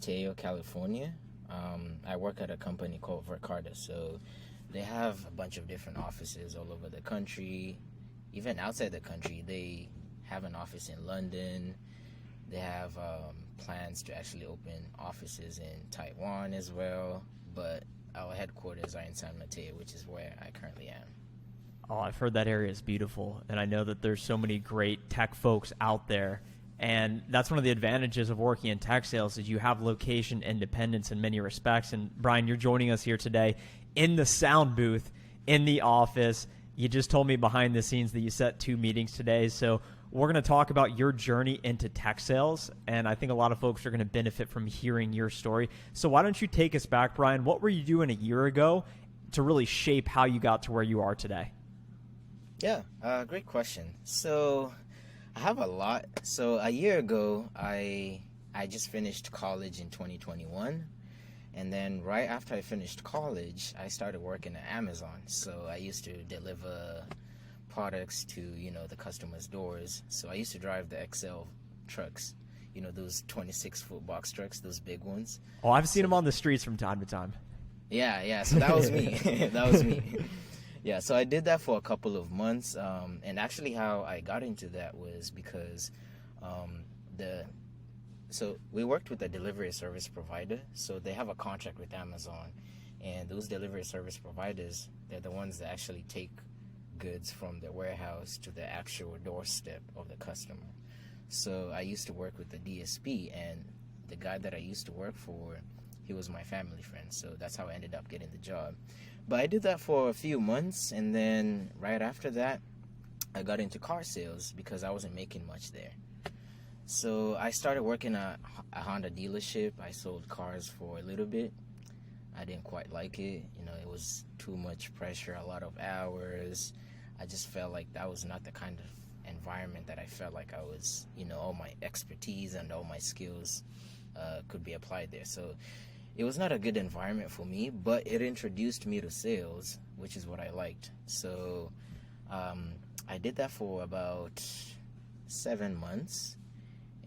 Mateo, California. I work at a company called Vercarda, so they have a bunch of different offices all over the country, even outside the country. They have an office in London. They have plans to actually open offices in Taiwan as well, but our headquarters are in San Mateo, which is where I currently am. Oh, I've heard that area is beautiful, and I know that there's so many great tech folks out there. And that's one of the advantages of working in tech sales is you have location independence in many respects. And Brian, you're joining us here today in the sound booth in the office. You just told me behind the scenes that you set 2 meetings today. So we're going to talk about your journey into tech sales. And I think a lot of folks are going to benefit from hearing your story. So why don't you take us back, Brian? What were you doing a year ago to really shape how you got to where you are today? Yeah, great question. So I have a lot. So a year ago, I just finished college in 2021. And then right after I finished college, I started working at Amazon. So I used to deliver products to, the customers' doors. So I used to drive the XL trucks, those 26-foot box trucks, those big ones. Oh, I've seen them on the streets from time to time. Yeah. So that was me. That was me. Yeah, so I did that for a couple of months, and actually how I got into that was because so we worked with a delivery service provider, so they have a contract with Amazon, and those delivery service providers, they're the ones that actually take goods from the warehouse to the actual doorstep of the customer. So I used to work with the DSP, and the guy that I used to work for, he was my family friend, so that's how I ended up getting the job. But I did that for a few months, and then right after that, I got into car sales because I wasn't making much there. So I started working at a Honda dealership. I sold cars for a little bit. I didn't quite like it. It was too much pressure, a lot of hours. I just felt like that was not the kind of environment that I felt like I was, all my expertise and all my skills could be applied there. So it was not a good environment for me, but it introduced me to sales, which is what I liked. So I did that for about 7 months.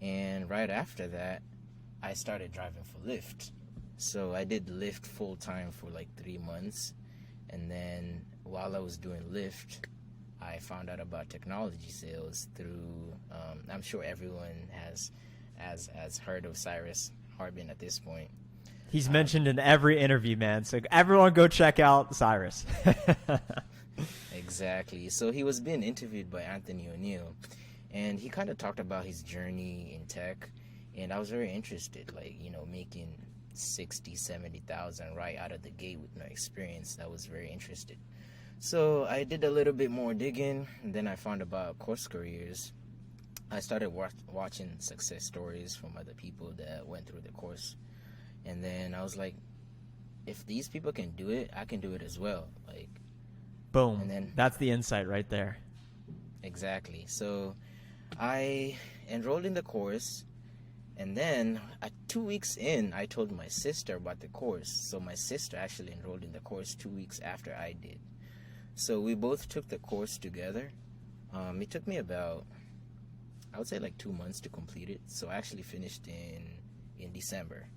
And right after that, I started driving for Lyft. So I did Lyft full time for like 3 months. And then while I was doing Lyft, I found out about technology sales through, I'm sure everyone has heard of Cyrus Harbin at this point. He's mentioned in every interview, man. So everyone go check out Cyrus. Exactly. So he was being interviewed by Anthony O'Neill, and he kind of talked about his journey in tech, and I was very interested, making 60, 70,000 right out of the gate with no experience. I was very interested. So I did a little bit more digging, and then I found about course careers. I started watching success stories from other people that went through the course. And then I was like, if these people can do it, I can do it as well. Boom. And then that's the insight right there. Exactly. So I enrolled in the course, and then 2 weeks in, I told my sister about the course. So my sister actually enrolled in the course 2 weeks after I did. So we both took the course together. It took me about, I would say 2 months to complete it. So I actually finished in December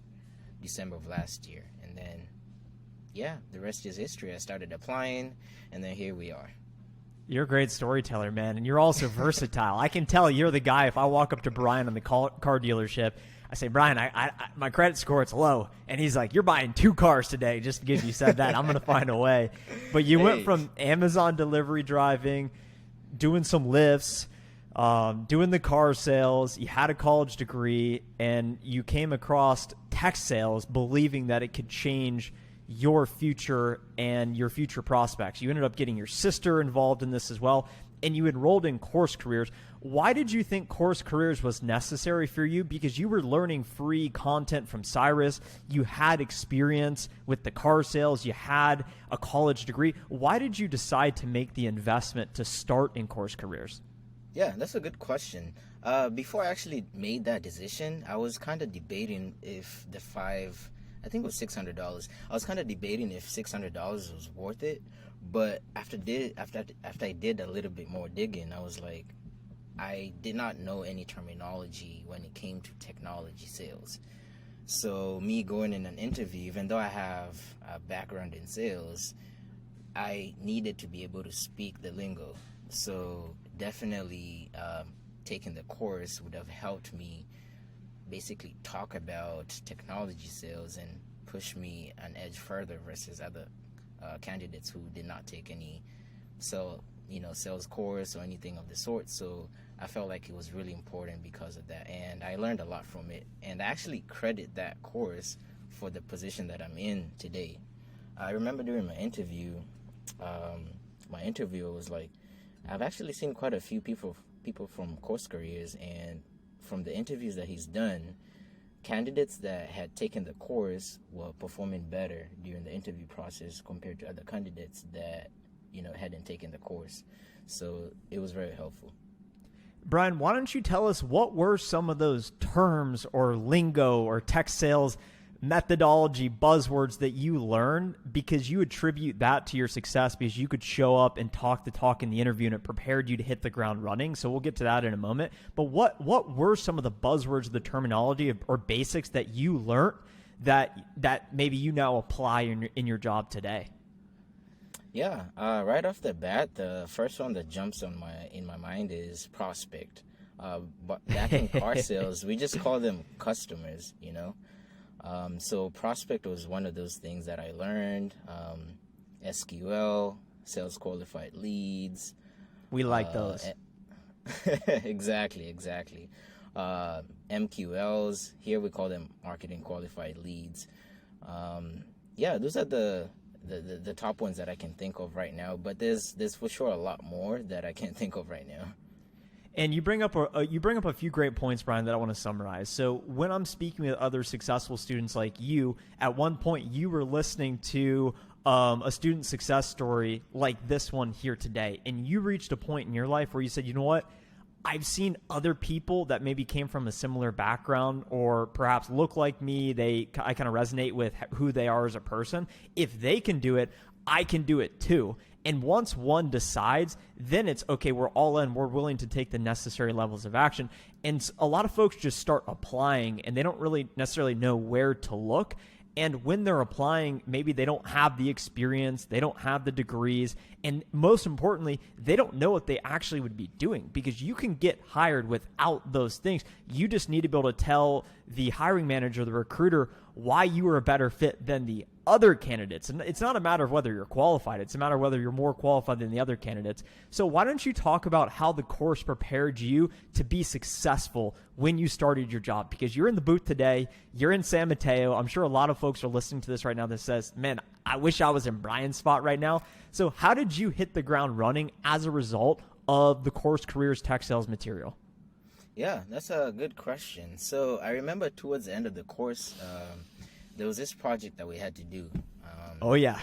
of last year. And then, the rest is history. I started applying, and then here we are. You're a great storyteller, man, and you're also versatile. I can tell you're the guy. If I walk up to Brian on the car dealership, I say, Brian, I my credit score, it's low. And he's like, you're buying 2 cars today just because you said that. I'm going to find a way. But you went from Amazon delivery driving, doing some lifts, doing the car sales. You had a college degree, and you came across tech sales believing that it could change your future and your future prospects. You ended up getting your sister involved in this as well, and you enrolled in course careers. Why did you think course careers was necessary for you? Because you were learning free content from Cyrus. You had experience with the car sales. You had a college degree. Why did you decide to make the investment to start in course careers? Yeah, that's a good question. Before I actually made that decision, I was kind of debating if I think it was $600. I was kind of debating if $600 was worth it, but after I did a little bit more digging, I was like, I did not know any terminology when it came to technology sales. So me going in an interview, even though I have a background in sales, I needed to be able to speak the lingo. So definitely taking the course would have helped me basically talk about technology sales and push me an edge further versus other candidates who did not take any sales course or anything of the sort. So I felt like it was really important because of that, and I learned a lot from it. And I actually credit that course for the position that I'm in today. I remember during my interview, my interviewer was like, I've actually seen quite a few people from course careers, and from the interviews that he's done, candidates that had taken the course were performing better during the interview process compared to other candidates that hadn't taken the course. So it was very helpful. Brian, why don't you tell us what were some of those terms or lingo or tech sales methodology buzzwords that you learned, because you attribute that to your success because you could show up and talk the talk in the interview and it prepared you to hit the ground running. So we'll get to that in a moment. But what were some of the buzzwords, the terminology or basics that you learned that maybe you now apply in your job today? Yeah, right off the bat, the first one that jumps in my mind is prospect. But back in car sales, we just call them customers, So prospect was one of those things that I learned. SQL, sales qualified leads. We like those. Exactly. MQLs, here we call them marketing qualified leads. Those are the top ones that I can think of right now, but there's for sure a lot more that I can't think of right now. And you bring up a few great points, Brian, that I want to summarize. So when I'm speaking with other successful students like you, at one point you were listening to a student success story like this one here today, and you reached a point in your life where you said, you know what? I've seen other people that maybe came from a similar background or perhaps look like me. I kind of resonate with who they are as a person. If they can do it, I can do it too. And once one decides, then it's okay, we're all in, we're willing to take the necessary levels of action. And a lot of folks just start applying and they don't really necessarily know where to look. And when they're applying, maybe they don't have the experience, they don't have the degrees, and most importantly, they don't know what they actually would be doing, because you can get hired without those things. You just need to be able to tell the hiring manager, the recruiter, why you are a better fit than the other candidates. And it's not a matter of whether you're qualified. It's a matter of whether you're more qualified than the other candidates. So why don't you talk about how the course prepared you to be successful when you started your job? Because you're in the booth today. You're in San Mateo. I'm sure a lot of folks are listening to this right now that says, man, I wish I was in Brian's spot right now. So how did you hit the ground running as a result of the course Careers Tech Sales material? Yeah, that's a good question. So I remember towards the end of the course, there was this project that we had to do. Oh, yeah.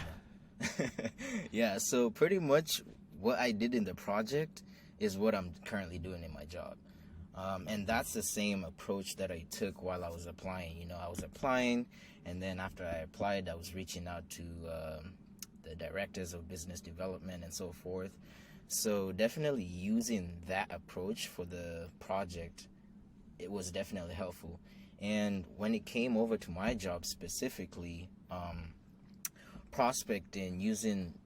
Yeah, so pretty much what I did in the project is what I'm currently doing in my job. And that's the same approach that I took while I was applying. I was applying, and then after I applied, I was reaching out to the directors of business development and so forth. So definitely using that approach for the project, it was definitely helpful. And when it came over to my job specifically, prospecting using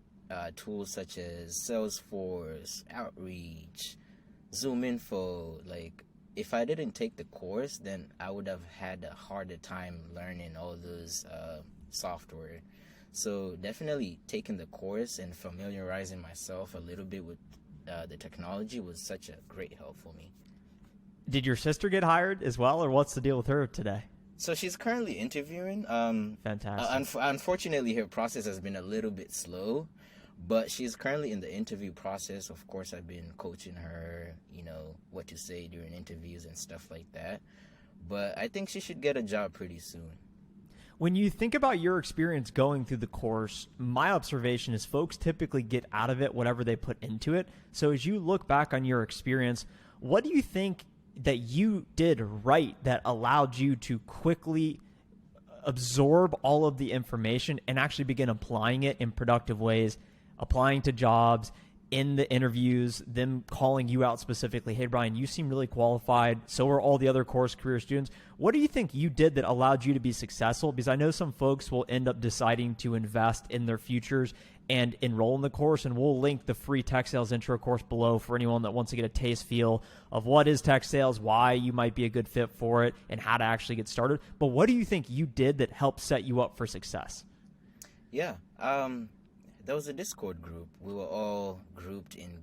tools such as Salesforce, Outreach, Zoom Info, like if I didn't take the course, then I would have had a harder time learning all those software. So definitely taking the course and familiarizing myself a little bit with the technology was such a great help for me. Did your sister get hired as well, or what's the deal with her today? So she's currently interviewing. Fantastic. Unfortunately, her process has been a little bit slow, but she's currently in the interview process. Of course, I've been coaching her, what to say during interviews and stuff like that. But I think she should get a job pretty soon. When you think about your experience going through the course, my observation is folks typically get out of it whatever they put into it. So as you look back on your experience, what do you think that you did right that allowed you to quickly absorb all of the information and actually begin applying it in productive ways, applying to jobs, in the interviews, them calling you out specifically, hey, Brian, you seem really qualified. So are all the other course career students. What do you think you did that allowed you to be successful? Because I know some folks will end up deciding to invest in their futures and enroll in the course, and we'll link the free tech sales intro course below for anyone that wants to get a taste feel of what is tech sales, why you might be a good fit for it, and how to actually get started. But what do you think you did that helped set you up for success? Yeah, there was a Discord group. We were all grouped in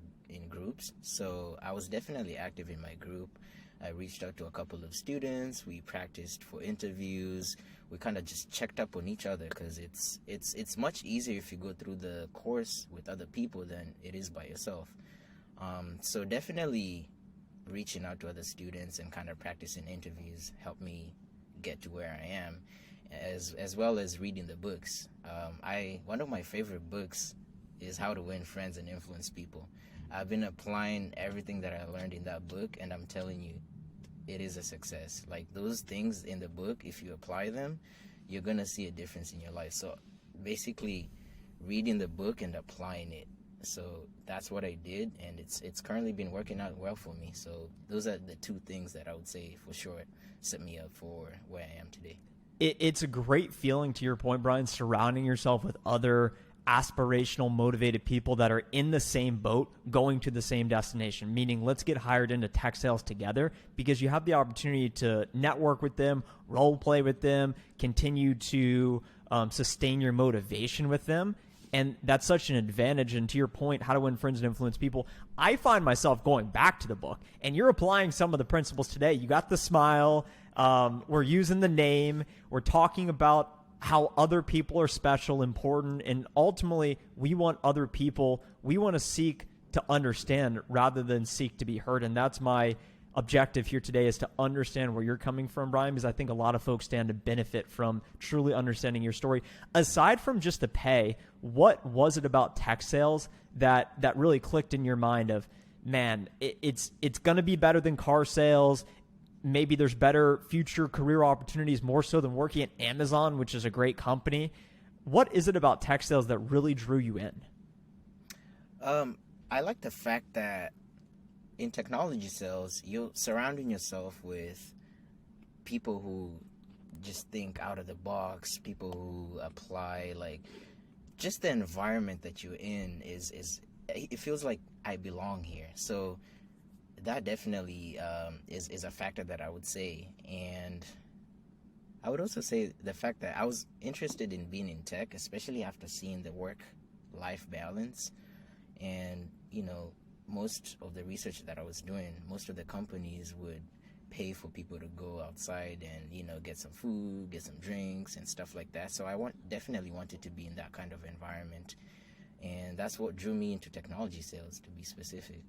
groups, so I was definitely active in my group. I reached out to a couple of students. We practiced for interviews. We kind of just checked up on each other, because it's much easier if you go through the course with other people than it is by yourself. So definitely reaching out to other students and kind of practicing interviews helped me get to where I am, as well as reading the books. One of my favorite books is How to Win Friends and Influence People. I've been applying everything that I learned in that book, and I'm telling you, it is a success. Like, those things in the book, if you apply them, you're gonna see a difference in your life. So basically, reading the book and applying it. So that's what I did, and it's currently been working out well for me. So those are the two things that I would say for sure set me up for where I am today. It's a great feeling, to your point, Brian, surrounding yourself with other aspirational, motivated people that are in the same boat, going to the same destination, meaning let's get hired into tech sales together, because you have the opportunity to network with them, role play with them, continue to sustain your motivation with them. And that's such an advantage. And to your point, how to win friends and influence people, I find myself going back to the book, and you're applying some of the principles today. You got the smile. We're using the name. We're talking about how other people are special, important, and ultimately we want other people. We want to seek to understand rather than seek to be heard. And that's my objective here today, is to understand where you're coming from, Brian, because I think a lot of folks stand to benefit from truly understanding your story. Aside from just the pay, what was it about tech sales that really clicked in your mind of, man, it's going to be better than car sales? Maybe there's better future career opportunities, more so than working at Amazon, which is a great company. What is it about tech sales that really drew you in? I like the fact that in technology sales, you're surrounding yourself with people who just think out of the box, people who apply, like, just the environment that you're in is it feels like I belong here. So that definitely is a factor that I would say. And I would also say the fact that I was interested in being in tech, especially after seeing the work-life balance. And, most of the research that I was doing, most of the companies would pay for people to go outside and, get some food, get some drinks and stuff like that. So I definitely wanted to be in that kind of environment. And that's what drew me into technology sales, to be specific.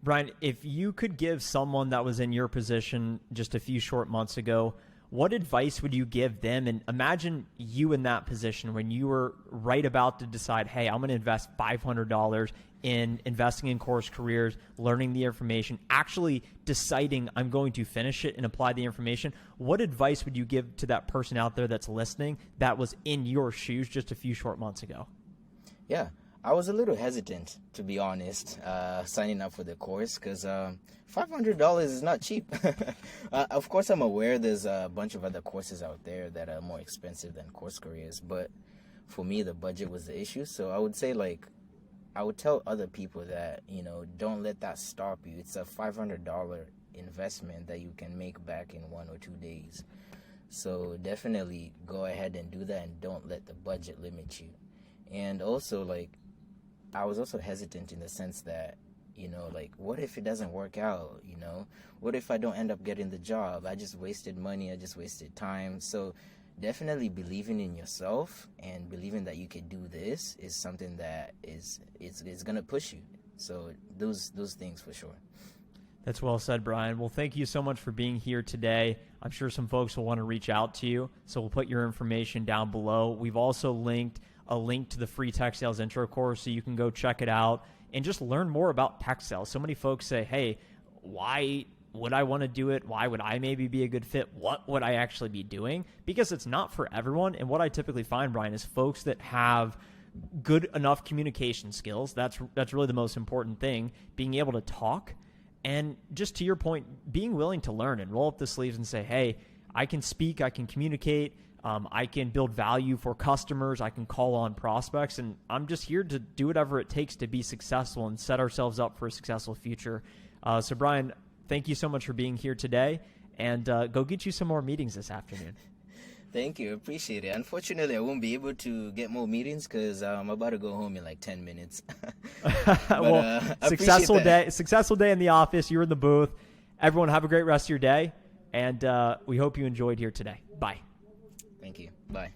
Brian, if you could give someone that was in your position just a few short months ago, what advice would you give them? And imagine you in that position when you were right about to decide, hey, I'm going to invest $500 in investing in course careers, learning the information, actually deciding I'm going to finish it and apply the information. What advice would you give to that person out there that's listening that was in your shoes just a few short months ago? Yeah. I was a little hesitant, to be honest, signing up for the course, because $500 is not cheap. Of course, I'm aware there's a bunch of other courses out there that are more expensive than course careers, but for me, the budget was the issue. So I would say, I would tell other people that, don't let that stop you. It's a $500 investment that you can make back in 1 or 2 days. So definitely go ahead and do that, and don't let the budget limit you. And also, I was also hesitant in the sense that, what if it doesn't work out? What if I don't end up getting the job? I just wasted money. I just wasted time. So definitely believing in yourself and believing that you can do this is something that is going to push you. So those things for sure. That's well said, Brian. Well, thank you so much for being here today. I'm sure some folks will want to reach out to you, so we'll put your information down below. We've also linked a link to the free tech sales intro course, so you can go check it out and just learn more about tech sales. So many folks say, hey, why would I want to do it? Why would I maybe be a good fit? What would I actually be doing? Because it's not for everyone. And what I typically find, Brian, is folks that have good enough communication skills. That's really the most important thing, being able to talk. And just to your point, being willing to learn and roll up the sleeves and say, hey, I can speak, I can communicate, I can build value for customers, I can call on prospects, and I'm just here to do whatever it takes to be successful and set ourselves up for a successful future. So Brian, thank you so much for being here today, and go get you some more meetings this afternoon. Thank you. Appreciate it. Unfortunately, I won't be able to get more meetings because I'm about to go home in like 10 minutes. Well, successful day in the office. You're in the booth. Everyone have a great rest of your day. And we hope you enjoyed here today. Bye. Thank you. Bye.